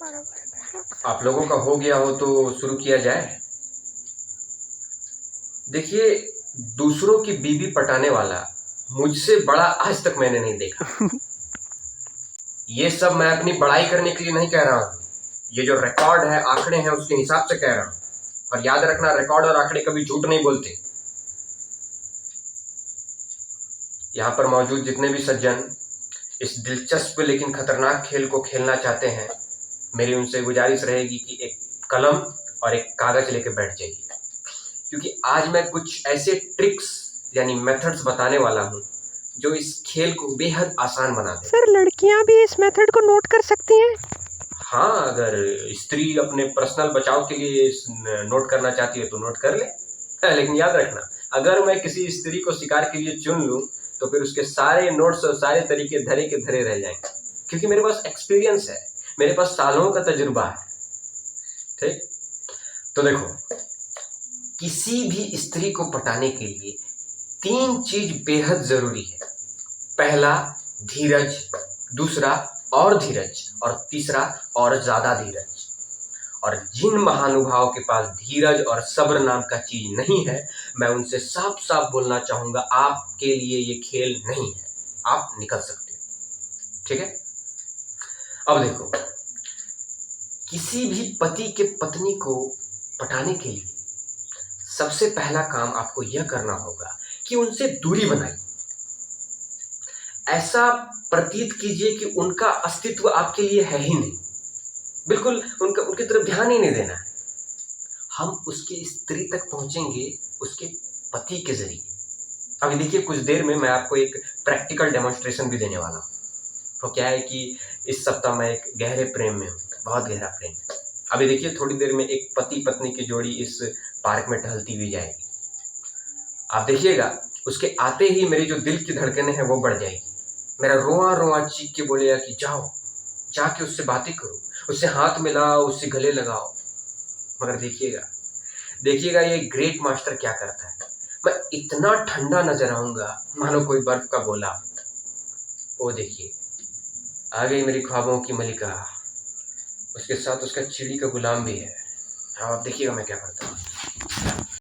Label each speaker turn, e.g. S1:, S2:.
S1: आप लोगों का हो गया हो तो शुरू किया जाए। देखिए, दूसरों की बीवी पटाने वाला मुझसे बड़ा आज तक मैंने नहीं देखा। ये सब मैं अपनी बड़ाई करने के लिए नहीं कह रहा हूँ। ये जो रिकॉर्ड है, आंकड़े हैं, उसके हिसाब से कह रहा हूँ। और याद रखना, रिकॉर्ड और आंकड़े कभी झूठ नहीं बोलते। यहाँ पर मौजूद जितने भी सज्जन इस दिलचस्प लेकिन खतरनाक खेल को खेलना चाहते हैं, मेरी उनसे गुजारिश रहेगी कि एक कलम और एक कागज लेके बैठ जाइए, क्योंकि आज मैं कुछ ऐसे ट्रिक्स यानी मेथड्स बताने वाला हूँ जो इस खेल को बेहद आसान बना दे।
S2: सर, लड़कियां भी इस मेथड को नोट कर सकती हैं?
S1: हाँ, अगर स्त्री अपने पर्सनल बचाव के लिए नोट करना चाहती है तो नोट कर ले। लेकिन याद रखना, अगर मैं किसी स्त्री को शिकार के लिए चुन लूं तो फिर उसके सारे नोट्स और सारे तरीके धरे के धरे रह जाएंगे, क्योंकि मेरे पास एक्सपीरियंस है, मेरे पास सालों का तजुर्बा है। ठीक, तो देखो, किसी भी स्त्री को पटाने के लिए 3 चीज बेहद जरूरी है। पहला, धीरज। दूसरा, और धीरज। और तीसरा, और ज्यादा धीरज। और जिन महानुभावों के पास धीरज और सब्र नाम का चीज नहीं है, मैं उनसे साफ साफ बोलना चाहूंगा, आपके लिए ये खेल नहीं है, आप निकल सकते हो। ठीक है, अब देखो, किसी भी पति के पत्नी को पटाने के लिए सबसे पहला काम आपको यह करना होगा कि उनसे दूरी बनाइए। ऐसा प्रतीत कीजिए कि उनका अस्तित्व आपके लिए है ही नहीं, बिल्कुल उनकी तरफ ध्यान ही नहीं देना है। हम उसके स्त्री तक पहुंचेंगे उसके पति के जरिए। अभी देखिए, कुछ देर में मैं आपको एक प्रैक्टिकल डेमोन्स्ट्रेशन भी देने वाला हूँ। तो क्या है कि इस सप्ताह मैं एक गहरे प्रेम में हूँ, बहुत गहरा प्रेम। अभी देखिए, थोड़ी देर में एक पति पत्नी की जोड़ी इस पार्क में टहलती हुई जाएगी। आप देखिएगा, उसके आते ही मेरी जो दिल की धड़कनें हैं वो बढ़ जाएगी। मेरा रोआ रोआ चीख के बोलेगा कि जाओ, जाके उससे बातें करो, उससे हाथ मिलाओ, उससे गले लगाओ। मगर देखिएगा देखिएगा, ये ग्रेट मास्टर क्या करता है। मैं इतना ठंडा नजर आऊंगा मानो कोई बर्फ का गोला। वो देखिए, आ गई मेरी ख्वाबों की मलिका, उसके साथ उसका चिड़ी का गुलाम भी है। अब आप देखिएगा मैं क्या करता हूँ।